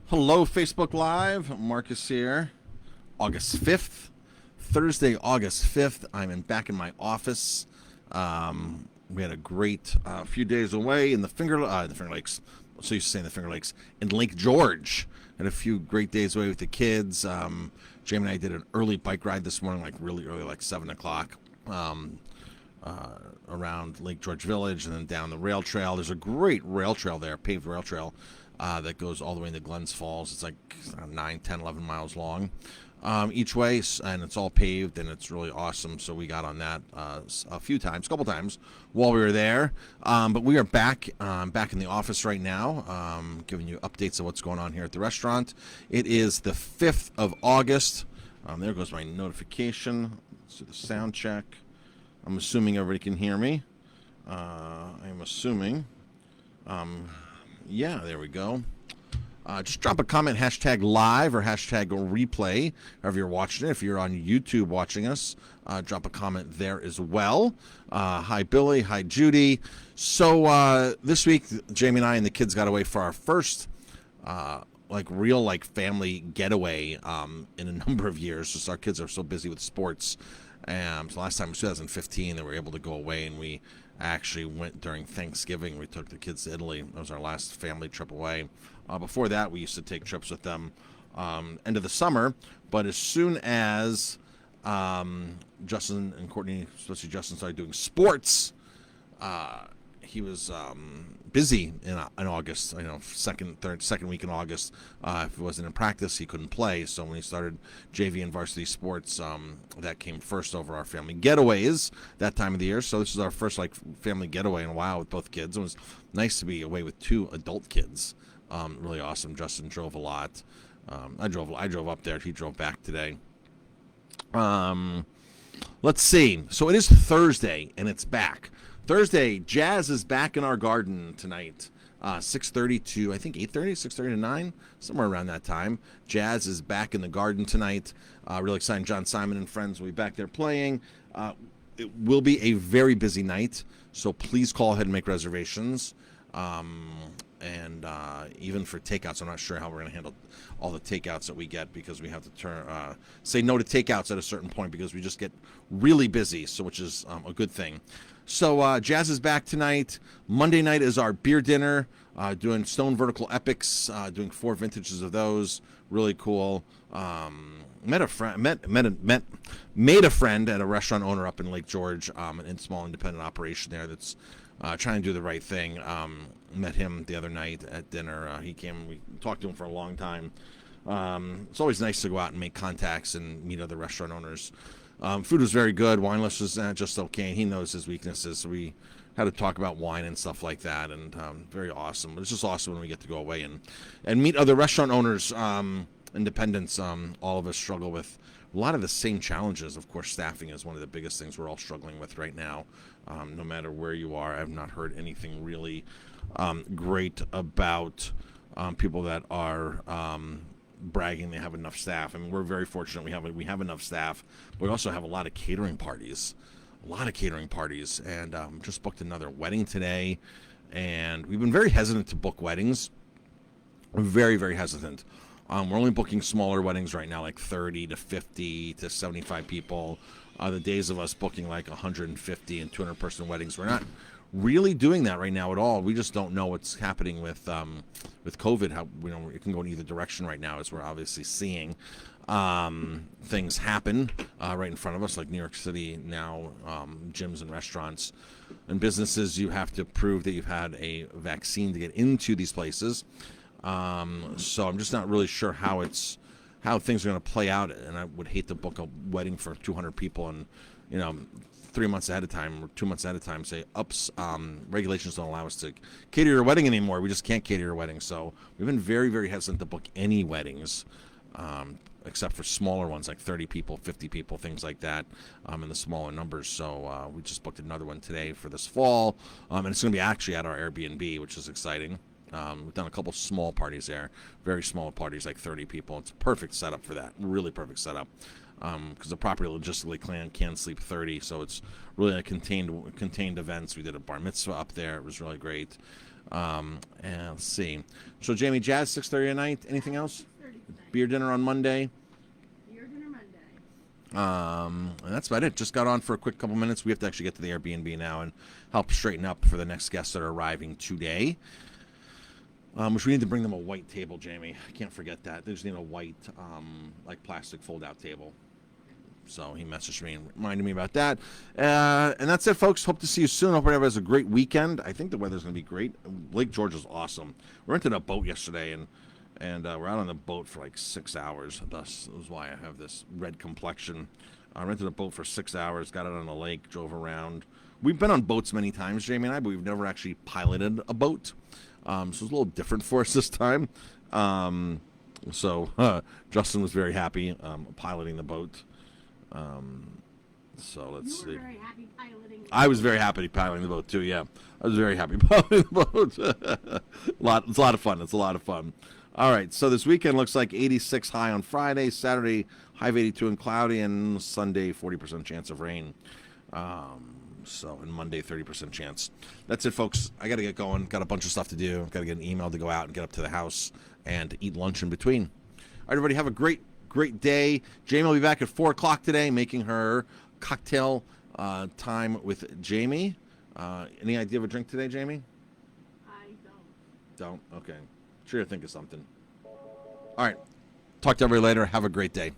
Hello, Facebook Live. Marcus here. August 5th, Thursday, August 5th. Back in my office. We had a great few days away in the Finger Lakes. So used to say in the Finger Lakes in Lake George. Had a few great days away with the kids. Jamie and I did an early bike ride this morning, like really early, like 7 o'clock. Around Lake George Village and then down the rail trail. There's a great rail trail there, paved rail trail, that goes all the way into Glens Falls. It's like 9, 10, 11 miles long each way, and it's all paved, and it's really awesome. So we got on that a couple times while we were there. But we are back in the office right now, giving you updates of what's going on here at the restaurant. It is the 5th of August. There goes my notification. Let's do the sound check. I'm assuming everybody can hear me. I'm assuming. Yeah, there we go. Just drop a comment, hashtag live or hashtag replay, however you're watching it. If you're on YouTube watching us, drop a comment there as well. Hi, Billy. Hi, Judy. So this week, Jamie and I and the kids got away for our first real family getaway in a number of years. Just our kids are so busy with sports. So last time was 2015 they were able to go away, and we actually went during Thanksgiving. We took the kids to Italy. That was our last family trip away. Before that, we used to take trips with them end of the summer. But as soon as Justin and Courtney, especially Justin, started doing sports, he was busy in August. Second week in August. If he wasn't in practice, he couldn't play. So when he started JV and varsity sports, that came first over our family getaways that time of the year. So this is our first family getaway in a while with both kids. It was nice to be away with two adult kids. Really awesome. Justin drove a lot. I drove up there. He drove back today. Let's see. So it is Thursday, and it's back. Thursday, jazz is back in our garden tonight. 6:30 to, I think, 8:30, 6:30 to 9, somewhere around that time. Jazz is back in the garden tonight. Really exciting. John Simon and friends will be back there playing. It will be a very busy night, so please call ahead and make reservations. And even for takeouts, I'm not sure how we're going to handle all the takeouts that we get, because we have to say no to takeouts at a certain point because we just get really busy, so which is a good thing. So jazz is back tonight. Monday night is our beer dinner, doing Stone Vertical Epics, doing 4 vintages of those. Really cool. Made a friend at a restaurant owner up in Lake George, a small independent operation there that's trying to do the right thing. Met him the other night at dinner. He came. We talked to him for a long time. It's always nice to go out and make contacts and meet other restaurant owners. Food was very good. Wine list was just okay. He knows his weaknesses, so we had to talk about wine and stuff like that, and very awesome. But it's just awesome when we get to go away and meet other restaurant owners, independents. All of us struggle with a lot of the same challenges. Of course, staffing is one of the biggest things we're all struggling with right now. No matter where you are, I've not heard anything really great about people that are bragging they have enough staff. I mean, we're very fortunate we have enough staff, but we also have a lot of catering parties. And just booked another wedding today, and we've been very hesitant to book weddings. We're very, very hesitant. We're only booking smaller weddings right now, like 30 to 50 to 75 people. The days of us booking like 150 and 200 person weddings, we're not really doing that right now at all. We just don't know what's happening with COVID. How it can go in either direction right now, as we're obviously seeing things happen right in front of us, like New York City now. Gyms and restaurants and businesses, you have to prove that you've had a vaccine to get into these places. So I'm just not really sure how things are going to play out, and I would hate to book a wedding for 200 people and 3 months ahead of time or 2 months ahead of time say, regulations don't allow us to cater your wedding anymore. We just can't cater your wedding. So we've been very, very hesitant to book any weddings, except for smaller ones like 30 people, 50 people, things like that, in the smaller numbers. So we just booked another one today for this fall, and it's going to be actually at our Airbnb, which is exciting. We've done a couple small parties there, very small parties, like 30 people. It's a perfect setup for that, really perfect setup, because the property logistically can sleep 30, so it's really a contained events. We did a bar mitzvah up there. It was really great. And let's see. So, Jamie, jazz 6:30 at night. Anything else? 6:30 tonight. Beer dinner on Monday. Beer dinner Monday. And that's about it. Just got on for a quick couple minutes. We have to actually get to the Airbnb now and help straighten up for the next guests that are arriving today. Which we need to bring them a white table, Jamie. I can't forget that. They just need a white, like plastic fold-out table. So he messaged me and reminded me about that. And that's it, folks. Hope to see you soon. Hope everybody has a great weekend. I think the weather's going to be great. Lake George is awesome. We rented a boat yesterday, and we're out on the boat for like 6 hours. Thus is why I have this red complexion. I rented a boat for 6 hours, got it on the lake, drove around. We've been on boats many times, Jamie and I, but we've never actually piloted a boat. So it's a little different for us this time. Justin was very happy piloting the boat. So let's see. You were very happy piloting. I was very happy piloting the boat too. Yeah, I was very happy piloting the boat. It's a lot of fun. It's a lot of fun. All right. So this weekend looks like 86 high on Friday, Saturday high of 82 and cloudy, and Sunday 40% chance of rain. And Monday 30% chance. That's it, folks. I got to get going. Got a bunch of stuff to do. Got to get an email to go out and get up to the house and eat lunch in between. All right, everybody, have a great day. Jamie will be back at 4 o'clock today, making her cocktail time with Jamie. Any idea of a drink today, Jamie? I don't. Don't? Okay. Sure, you'll think of something. All right. Talk to everybody later. Have a great day.